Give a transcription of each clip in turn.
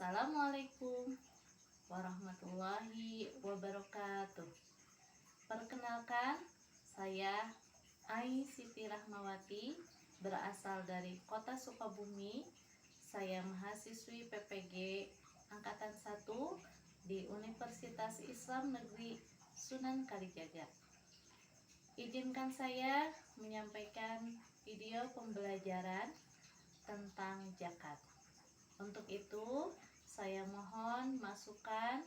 Assalamualaikum warahmatullahi wabarakatuh. Perkenalkan, saya Ai Siti Rahmawati, berasal dari Kota Sukabumi. Saya mahasiswi PPG Angkatan 1 di Universitas Islam Negeri Sunan Kalijaga. Izinkan saya menyampaikan video pembelajaran tentang zakat. Untuk itu, saya mohon masukan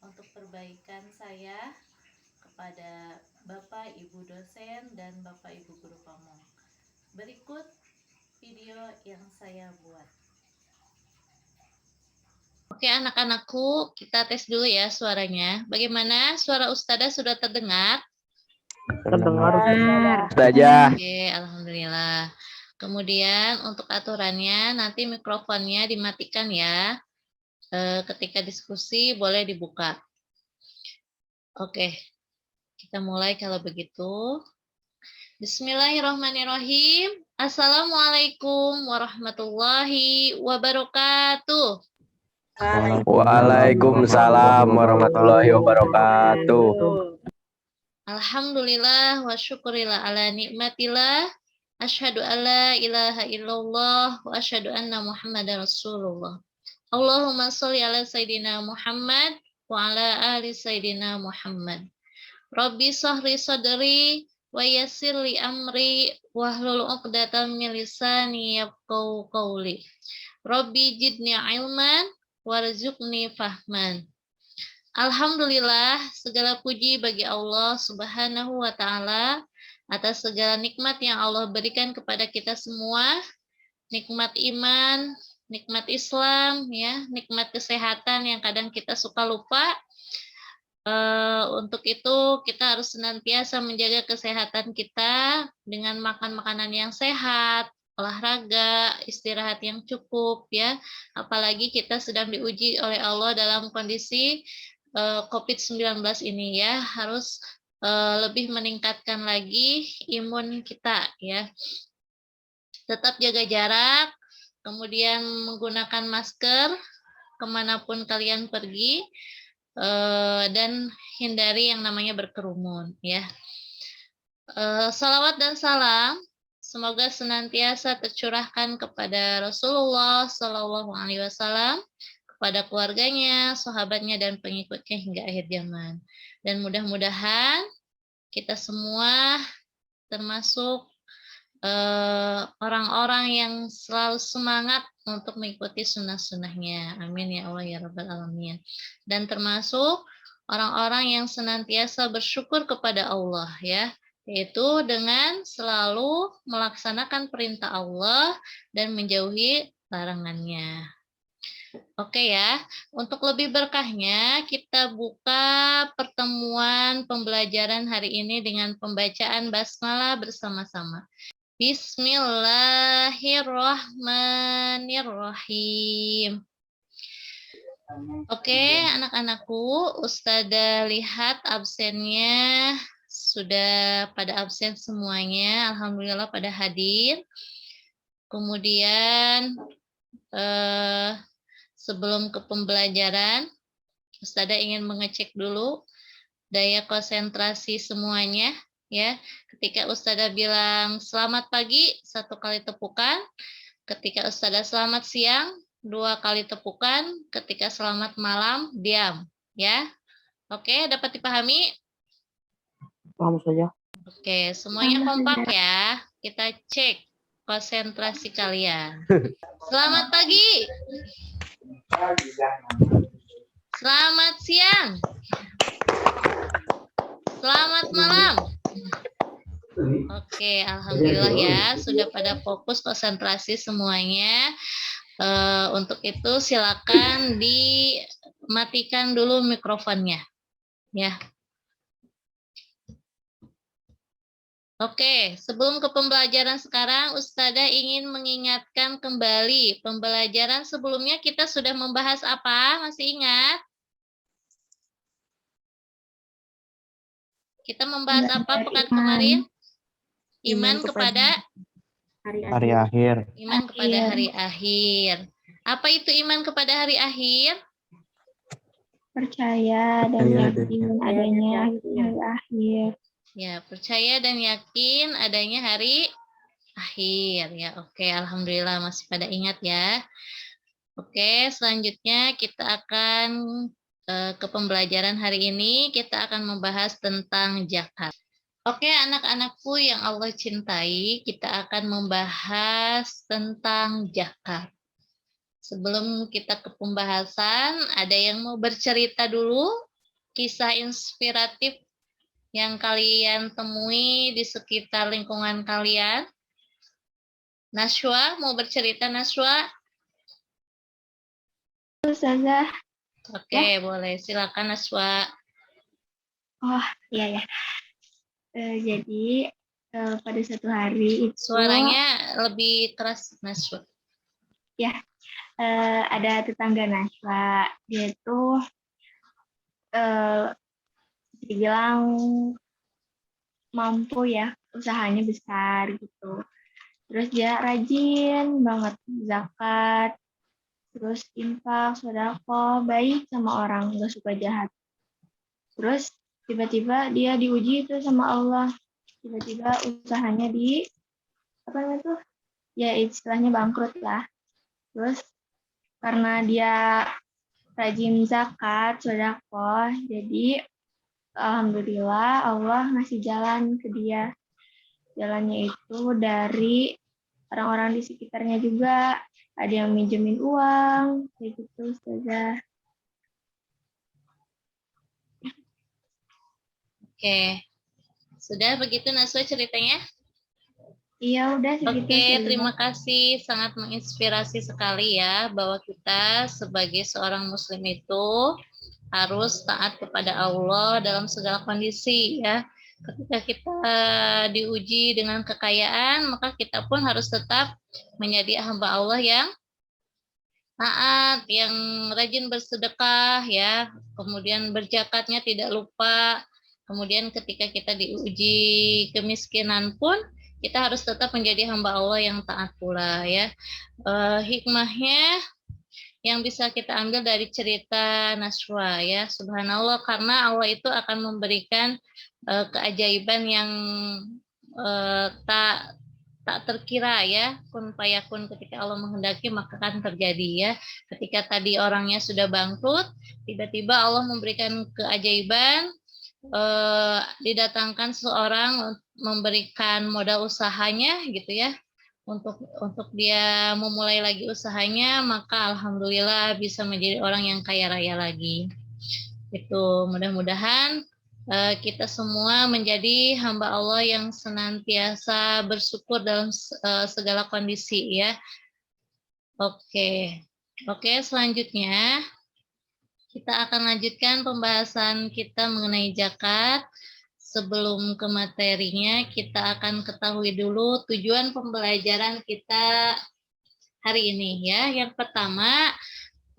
untuk perbaikan saya kepada Bapak Ibu dosen dan Bapak Ibu guru pamong. Berikut video yang saya buat. Oke anak-anakku, kita tes dulu ya suaranya. Bagaimana suara Ustadzah sudah terdengar? Terdengar. Ustazah. Oke, alhamdulillah. Kemudian untuk aturannya nanti mikrofonnya dimatikan ya. Ketika diskusi boleh dibuka. Oke, kita mulai kalau begitu. Bismillahirrahmanirrahim. Assalamualaikum warahmatullahi wabarakatuh. Waalaikumsalam warahmatullahi wabarakatuh. Alhamdulillah wa syukurillah ala nikmatillah. Asyhadu alla ilaha illallah wa asyhadu anna Muhammadar Rasulullah. Allahumma sholli ala Sayyidina Muhammad wa ala ali Sayyidina Muhammad. Rabbi shrah sadri wa yassir li amri wahlul 'uqdatam min lisani yafqahu qawli. Rabbi zidni ilman warzuqni fahman. Alhamdulillah, segala puji bagi Allah Subhanahu wa taala atas segala nikmat yang Allah berikan kepada kita semua, nikmat iman, nikmat Islam, ya, nikmat kesehatan yang kadang kita suka lupa. Untuk itu kita harus senantiasa menjaga kesehatan kita dengan makan makanan yang sehat, olahraga, istirahat yang cukup, ya. Apalagi kita sedang diuji oleh Allah dalam kondisi COVID-19 ini, ya, harus lebih meningkatkan lagi imun kita, ya. Tetap jaga jarak, kemudian menggunakan masker kemanapun kalian pergi, dan hindari yang namanya berkerumun, ya. Salawat dan salam semoga senantiasa tercurahkan kepada Rasulullah Shallallahu Alaihi Wasallam, kepada keluarganya, sahabatnya, dan pengikutnya hingga akhir zaman. Dan mudah-mudahan kita semua termasuk orang-orang yang selalu semangat untuk mengikuti sunnah-sunnahnya. Amin ya Allah ya Rabbal Alamin. Dan termasuk orang-orang yang senantiasa bersyukur kepada Allah, ya, yaitu dengan selalu melaksanakan perintah Allah dan menjauhi larangannya. Oke ya, untuk lebih berkahnya kita buka pertemuan pembelajaran hari ini dengan pembacaan basmalah bersama-sama. Bismillahirrahmanirrahim. Oke, anak-anakku, Ustadzah lihat absennya sudah pada absen semuanya. Alhamdulillah pada hadir. Kemudian sebelum ke pembelajaran, Ustadzah ingin mengecek dulu daya konsentrasi semuanya, ya. Ketika Ustadzah bilang selamat pagi, 1 kali tepukan. Ketika Ustadzah selamat siang, 2 kali tepukan. Ketika selamat malam, diam, ya. Oke, dapat dipahami? Paham saja. Oke, semuanya kompak ya. Kita cek konsentrasi kalian. Selamat pagi. Selamat siang. Selamat malam. Oke, alhamdulillah ya, sudah pada fokus konsentrasi semuanya. Untuk itu silakan dimatikan dulu mikrofonnya, ya. Oke, sebelum ke pembelajaran sekarang, Ustadzah ingin mengingatkan kembali pembelajaran sebelumnya kita sudah membahas apa? Masih ingat? Kita membahas apa pekan kemarin? Iman kepada hari akhir. Iman kepada hari akhir. Apa itu iman kepada hari akhir? Percaya dan yakin adanya hari akhir. Ya, percaya dan yakin adanya hari akhir. Ya, oke. Alhamdulillah masih pada ingat ya. Oke, selanjutnya kita akan ke pembelajaran hari ini. Kita akan membahas tentang zakat. Oke, anak-anakku yang Allah cintai, kita akan membahas tentang zakat. Sebelum kita ke pembahasan, ada yang mau bercerita dulu kisah inspiratif yang kalian temui di sekitar lingkungan kalian? Nashwa, mau bercerita Nashwa? Ustazah. Oke, boleh. Silakan Nashwa. Oh, iya ya. Jadi pada suatu hari itu Suaranya lebih keras Nashwa. ya ada tetangga Najwa. Dia tuh dibilang mampu ya, usahanya besar gitu. Terus dia rajin banget zakat, terus infak, sedekah, baik sama orang, nggak suka jahat. Terus tiba-tiba dia diuji itu sama Allah. Tiba-tiba usahanya apa namanya tuh? Ya istilahnya bangkrut lah. Terus karena dia rajin zakat, sedekah, jadi alhamdulillah Allah ngasih jalan ke dia. Jalannya itu dari orang-orang di sekitarnya juga. Ada yang minjemin uang, kayak gitu, Ustazah. Oke. Sudah begitu Nashwa ceritanya? Iya, udah segitu. Oke, Ustazah. terima kasih. Sangat menginspirasi sekali ya bahwa kita sebagai seorang muslim itu harus taat kepada Allah dalam segala kondisi ya. Ketika kita diuji dengan kekayaan, maka kita pun harus tetap menjadi hamba Allah yang taat, yang rajin bersedekah ya, kemudian berjakatnya tidak lupa. Kemudian ketika kita diuji kemiskinan pun kita harus tetap menjadi hamba Allah yang taat pula ya. Hikmahnya yang bisa kita ambil dari cerita Nashwa ya, subhanallah, karena Allah itu akan memberikan keajaiban yang tak terkira ya, kun fayakun, ketika Allah menghendaki maka akan terjadi ya. Ketika tadi orangnya sudah bangkrut, tiba-tiba Allah memberikan keajaiban, didatangkan seorang memberikan modal usahanya gitu ya, untuk dia memulai lagi usahanya, maka alhamdulillah bisa menjadi orang yang kaya raya lagi. Itu mudah-mudahan kita semua menjadi hamba Allah yang senantiasa bersyukur dalam segala kondisi ya. Oke, selanjutnya kita akan lanjutkan pembahasan kita mengenai zakat. Sebelum ke materinya, kita akan ketahui dulu tujuan pembelajaran kita hari ini ya. Yang pertama,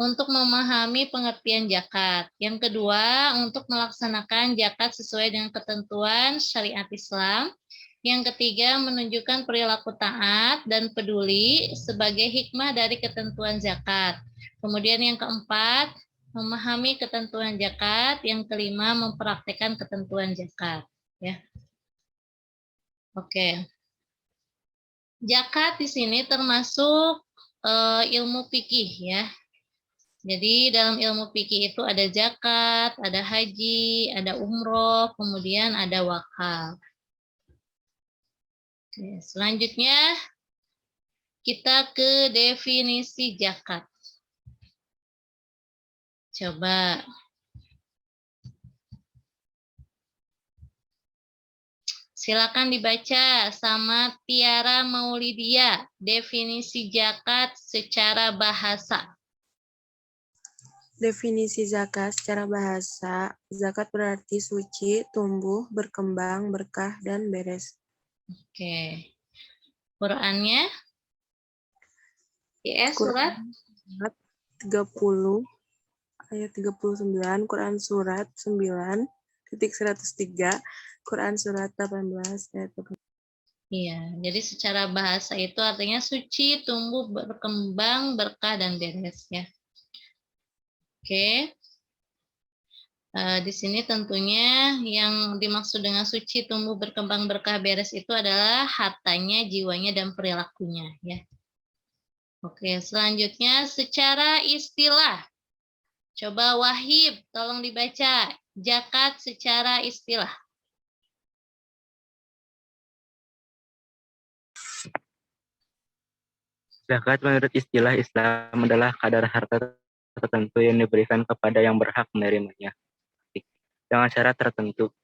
untuk memahami pengertian zakat. Yang kedua, untuk melaksanakan zakat sesuai dengan ketentuan syariat Islam. Yang ketiga, menunjukkan perilaku taat dan peduli sebagai hikmah dari ketentuan zakat. Kemudian yang keempat, memahami ketentuan zakat. Yang kelima, mempraktekkan ketentuan zakat. Ya. Oke. Zakat di sini termasuk ilmu fikih ya. Jadi dalam ilmu fikih itu ada zakat, ada haji, ada umroh, kemudian ada wakaf. Oke, selanjutnya kita ke definisi zakat. Coba. Silakan dibaca sama Tiara Maulidia, definisi zakat secara bahasa. Definisi zakat secara bahasa, zakat berarti suci, tumbuh, berkembang, berkah, dan beres. Oke. Qurannya? IS surat? 30 ayat 39, Quran surat 9 titik 103, Quran surat 18 ayat 18. Iya, jadi secara bahasa itu artinya suci, tumbuh, berkembang, berkah, dan beres ya. Oke. Di sini tentunya yang dimaksud dengan suci, tumbuh, berkembang, berkah, beres itu adalah hartanya, jiwanya, dan perilakunya ya. Oke, selanjutnya secara istilah. Coba Wahib, tolong dibaca zakat secara istilah. Zakat menurut istilah Islam adalah kadar harta tertentu yang diberikan kepada yang berhak menerimanya dengan syarat tertentu.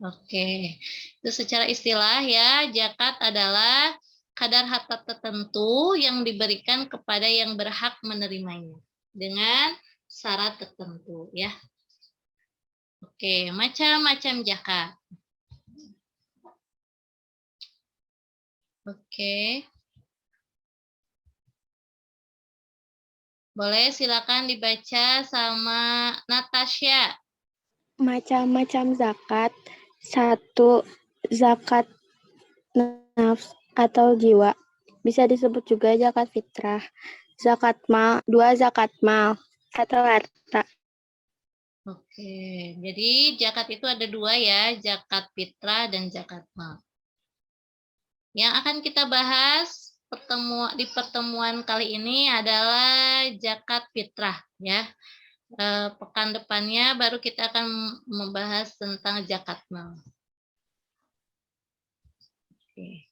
Oke, itu secara istilah ya, zakat adalah kadar harta tertentu yang diberikan kepada yang berhak menerimanya dengan syarat tertentu ya. Oke, macam-macam zakat. Oke. Boleh silakan dibaca sama Natasha. Macam-macam zakat. 1. Zakat nafs atau jiwa. Bisa disebut juga zakat fitrah. Zakat mal. 2. Zakat mal atau harta. Oke, jadi zakat itu ada 2 ya, zakat fitrah dan zakat mal. Yang akan kita bahas di pertemuan kali ini adalah zakat fitrah ya. Pekan depannya baru kita akan membahas tentang zakat mal. Oke.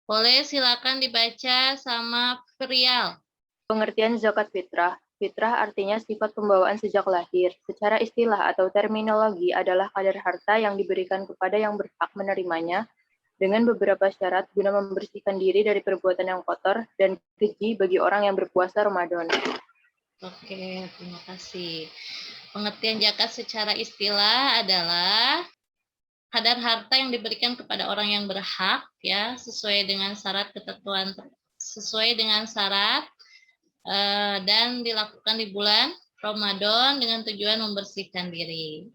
Boleh silakan dibaca sama Prial. Pengertian zakat fitrah. Fitrah artinya sifat pembawaan sejak lahir. Secara istilah atau terminologi adalah kadar harta yang diberikan kepada yang berhak menerimanya dengan beberapa syarat guna membersihkan diri dari perbuatan yang kotor dan keji bagi orang yang berpuasa Ramadan. Oke, terima kasih. Pengertian zakat secara istilah adalah kadar harta yang diberikan kepada orang yang berhak ya, sesuai dengan syarat ketentuan dan dilakukan di bulan Ramadan dengan tujuan membersihkan diri.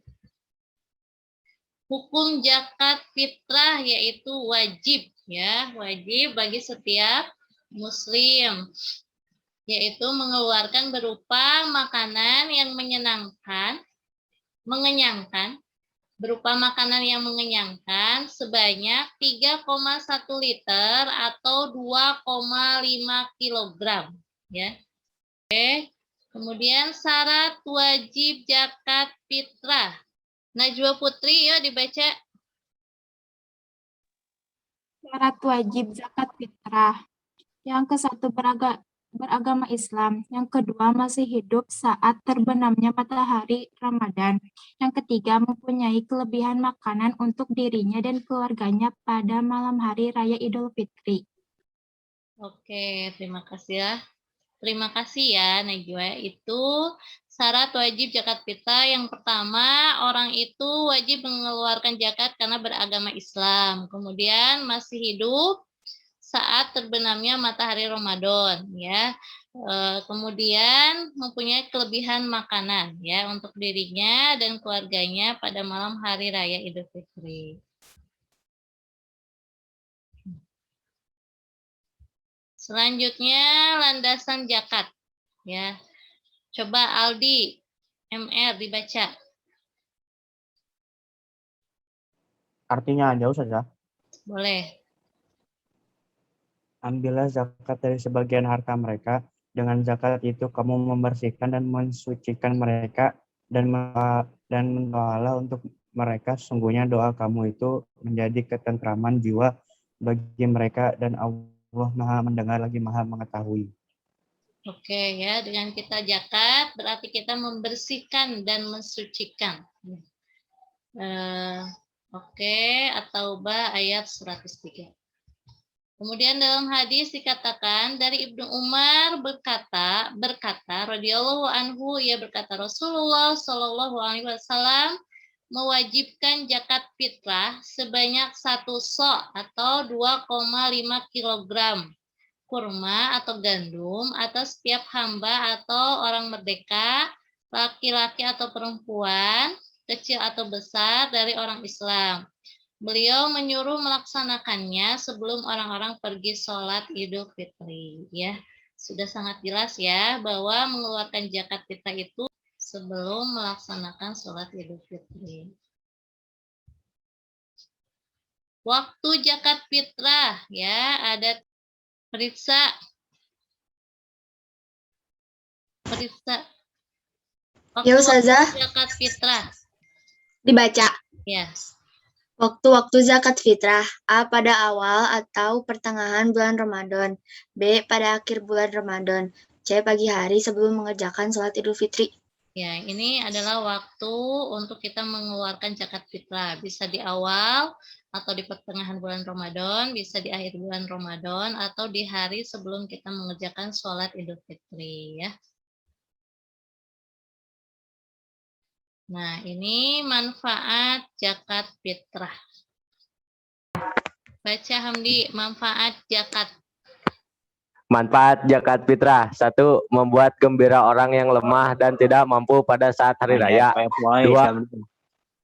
Hukum zakat fitrah yaitu wajib ya, wajib bagi setiap muslim, yaitu mengeluarkan berupa makanan yang mengenyangkan, berupa makanan yang mengenyangkan sebanyak 3,1 liter atau 2,5 kilogram ya. Oke. Kemudian syarat wajib zakat fitrah. Najwa Putri ya dibaca. Syarat wajib zakat fitrah. Yang ke-1 beragama Islam. Yang kedua masih hidup saat terbenamnya matahari Ramadan. Yang ketiga mempunyai kelebihan makanan untuk dirinya dan keluarganya pada malam hari raya Idul Fitri. Oke, terima kasih ya. Terima kasih ya Najwa. Itu syarat wajib zakat fitrah. Yang pertama, orang itu wajib mengeluarkan zakat karena beragama Islam. Kemudian masih hidup saat terbenamnya matahari Ramadan ya. Kemudian mempunyai kelebihan makanan ya untuk dirinya dan keluarganya pada malam hari raya Idul Fitri. Selanjutnya landasan zakat ya. Coba Aldi MR dibaca. Artinya ada Ustazah. Boleh. Ambillah zakat dari sebagian harta mereka. Dengan zakat itu kamu membersihkan dan mensucikan mereka dan mendoalah untuk mereka. Sungguhnya doa kamu itu menjadi ketentraman jiwa bagi mereka dan Allah Maha mendengar lagi Maha mengetahui. Oke ya, dengan kita zakat berarti kita membersihkan dan mensucikan. Oke, At-Taubah ayat 103. Kemudian dalam hadis dikatakan dari Ibnu Umar berkata radhiyallahu anhu, ia berkata Rasulullah Shallallahu alaihi wasallam mewajibkan zakat fitrah sebanyak 1 so' atau 2,5 kilogram kurma atau gandum atas setiap hamba atau orang merdeka, laki-laki atau perempuan kecil atau besar dari orang Islam. Beliau menyuruh melaksanakannya sebelum orang-orang pergi sholat Idul Fitri. Ya, sudah sangat jelas ya bahwa mengeluarkan zakat fitrah itu sebelum melaksanakan sholat Idul Fitri. Waktu zakat fitrah ya, ada periksa. Ya, Ustazah. Zakat fitrah. Dibaca. Ya. Waktu-waktu zakat fitrah. A. Pada awal atau pertengahan bulan Ramadan. B. Pada akhir bulan Ramadan. C. Pagi hari sebelum mengerjakan sholat Idul Fitri. Ya, ini adalah waktu untuk kita mengeluarkan zakat fitrah. Bisa di awal atau di pertengahan bulan Ramadan, bisa di akhir bulan Ramadan, atau di hari sebelum kita mengerjakan sholat Idul Fitri. Ya. Nah, ini manfaat zakat fitrah. Baca Hamdi, manfaat zakat. Manfaat zakat fitrah. 1. Membuat gembira orang yang lemah dan tidak mampu pada saat hari raya. 2.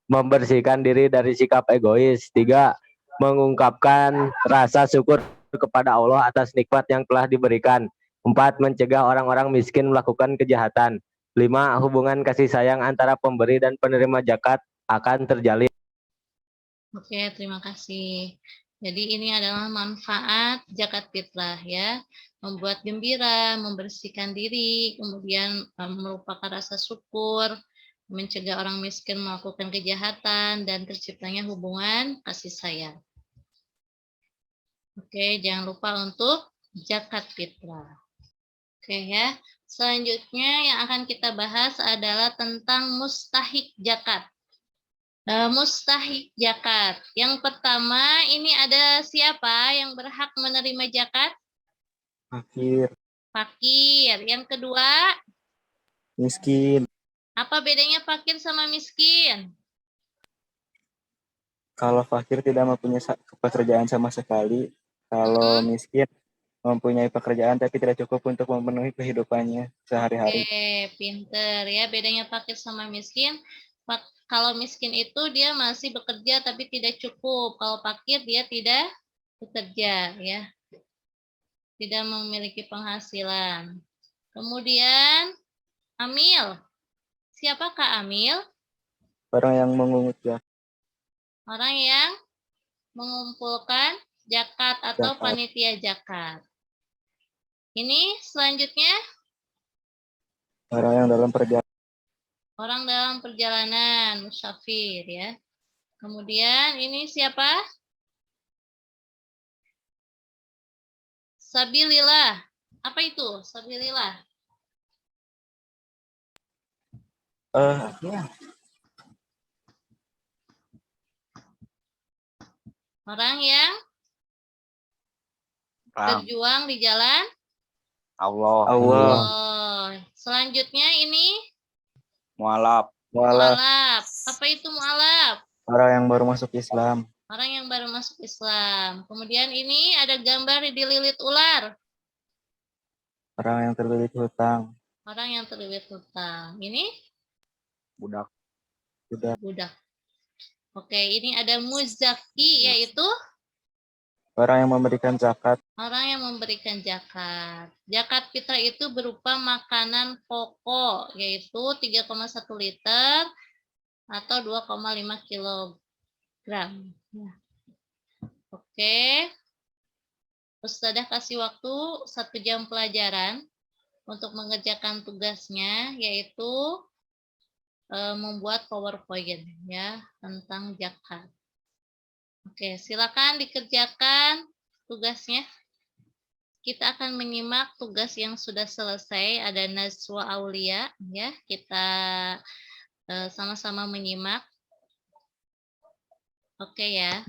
Membersihkan diri dari sikap egois. 3. Mengungkapkan rasa syukur kepada Allah atas nikmat yang telah diberikan. 4. Mencegah orang-orang miskin melakukan kejahatan. 5. Hubungan kasih sayang antara pemberi dan penerima zakat akan terjalin. Oke, terima kasih. Jadi ini adalah manfaat zakat fitrah ya. Membuat gembira, membersihkan diri, kemudian melupakan rasa syukur, mencegah orang miskin melakukan kejahatan, dan terciptanya hubungan kasih sayang. Oke, jangan lupa untuk zakat fitrah. Oke ya. Selanjutnya yang akan kita bahas adalah tentang mustahik zakat. Mustahik zakat. Yang pertama, ini ada siapa yang berhak menerima zakat? Fakir, Fakir. Yang kedua, miskin. apa bedanya fakir sama miskin? Kalau fakir tidak mempunyai pekerjaan sama sekali, kalau miskin mempunyai pekerjaan tapi tidak cukup untuk memenuhi kehidupannya sehari-hari. Oke, pinter ya. Bedanya fakir sama miskin. Kalau miskin itu dia masih bekerja tapi tidak cukup. Kalau fakir dia tidak bekerja ya. Tidak memiliki penghasilan. Kemudian amil. Siapakah amil? Orang yang mengungut zakat. Orang yang mengumpulkan zakat atau panitia zakat. Ini selanjutnya Orang yang dalam perjalanan. orang dalam perjalanan, musafir ya. Kemudian ini siapa? Sabilillah. Apa itu? Sabilillah. Ya. Orang yang berjuang di jalan Allah. Selanjutnya ini Mualaf. mualaf. Apa itu mualaf? Orang yang baru masuk Islam. Orang yang baru masuk Islam. Kemudian ini ada gambar dililit ular. Orang yang terlilit hutang. Orang yang terlilit hutang. Ini Budak. Oke, ini ada muzaki, yaitu Orang yang memberikan zakat. orang yang memberikan zakat. Zakat fitrah itu berupa makanan pokok, yaitu 3,1 liter atau 2,5 kilogram. Oke. Ustadzah kasih waktu 1 jam pelajaran untuk mengerjakan tugasnya, yaitu membuat PowerPoint ya tentang zakat. Oke, silakan dikerjakan tugasnya. Kita akan menyimak tugas yang sudah selesai. Ada Najwa Aulia ya. Kita sama-sama menyimak. Oke ya.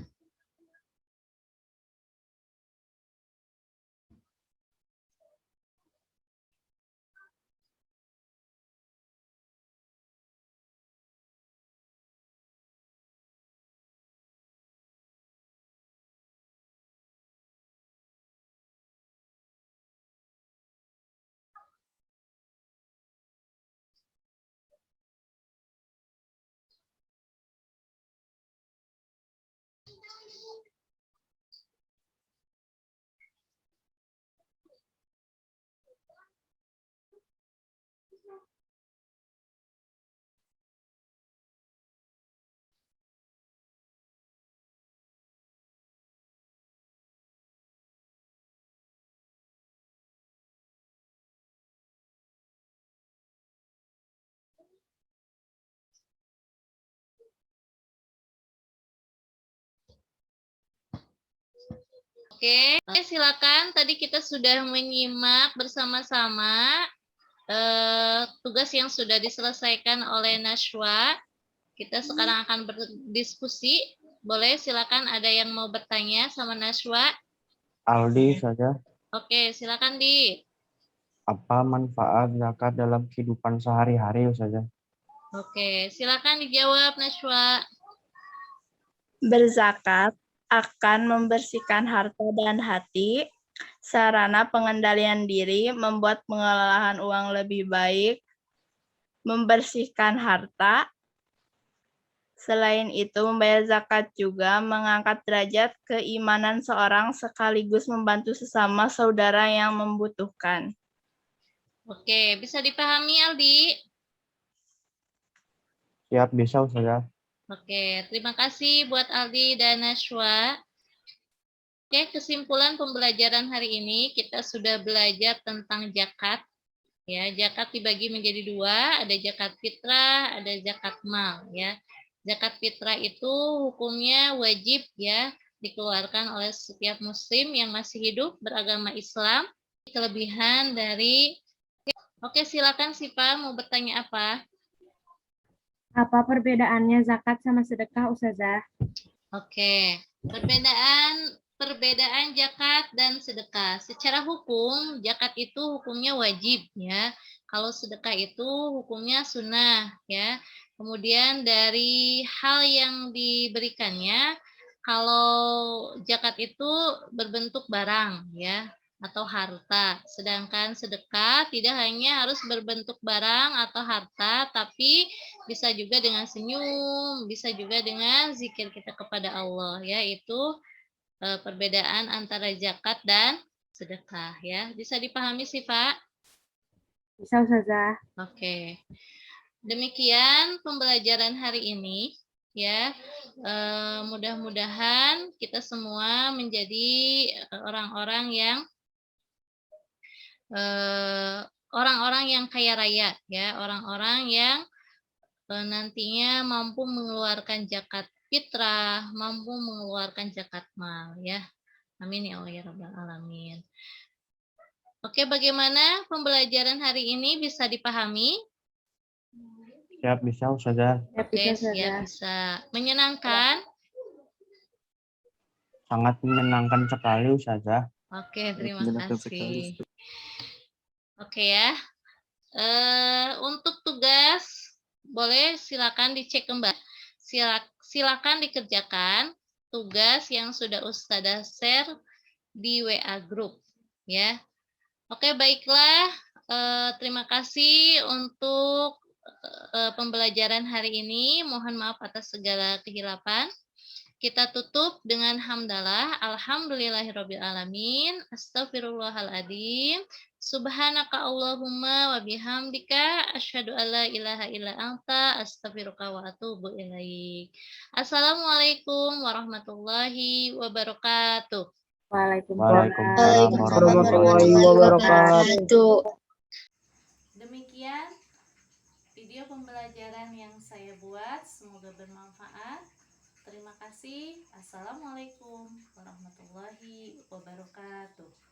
Oke, silakan. Tadi kita sudah menyimak bersama-sama tugas yang sudah diselesaikan oleh Nashwa. Kita sekarang akan berdiskusi. Boleh, silakan ada yang mau bertanya sama Nashwa. Aldi saja. Oke, silakan Di. Apa manfaat zakat dalam kehidupan sehari-hari saja? Oke, silakan dijawab Nashwa. Berzakat akan membersihkan harta dan hati, sarana pengendalian diri, membuat pengelolaan uang lebih baik, membersihkan harta. Selain itu, membayar zakat juga mengangkat derajat keimanan seorang sekaligus membantu sesama saudara yang membutuhkan. Oke, bisa dipahami Aldi? Siap, bisa saja. Oke, terima kasih buat Aldi dan Nashwa. Oke, kesimpulan pembelajaran hari ini kita sudah belajar tentang zakat. Ya, zakat dibagi menjadi dua, ada zakat fitrah, ada zakat mal. Ya, zakat fitrah itu hukumnya wajib ya dikeluarkan oleh setiap muslim yang masih hidup beragama Islam. Kelebihan dari Oke, silakan Sipa mau bertanya apa? Apa perbedaannya zakat sama sedekah, Ustazah? Oke, perbedaan zakat dan sedekah. Secara hukum, zakat itu hukumnya wajib ya. Kalau sedekah itu hukumnya sunnah ya. Kemudian dari hal yang diberikannya, kalau zakat itu berbentuk barang ya atau harta. Sedangkan sedekah tidak hanya harus berbentuk barang atau harta, tapi bisa juga dengan senyum, bisa juga dengan zikir kita kepada Allah, yaitu perbedaan antara zakat dan sedekah ya. Bisa dipahami sih, Pak? Bisa, Ustazah. Oke. Demikian pembelajaran hari ini ya. Mudah-mudahan kita semua menjadi orang-orang yang kaya raya ya, orang-orang yang nantinya mampu mengeluarkan zakat fitrah, mampu mengeluarkan zakat mal ya. Amin ya Allah ya rabbal alamin. Oke, bagaimana pembelajaran hari ini, bisa dipahami? Siap, bisa saja. Oke, siap, bisa. Menyenangkan? Sangat menyenangkan sekali saja. Oke, terima kasih. Oke ya. Untuk tugas boleh silakan dicek kembali. Silakan dikerjakan tugas yang sudah Ustazah share di WA group ya. Oke, baiklah. Terima kasih untuk pembelajaran hari ini. Mohon maaf atas segala kehilapan. Kita tutup dengan hamdalah. Alhamdulillahirabbil alamin. Astagfirullahaladzim. Subhanaka Allahumma wa bihamdika asyhadu alla ilaha illa anta astaghfiruka wa atubu ilaik. Assalamualaikum warahmatullahi wabarakatuh. Waalaikumsalam warahmatullahi wabarakatuh. Demikian video pembelajaran yang saya buat, semoga bermanfaat. Terima kasih. Assalamualaikum warahmatullahi wabarakatuh.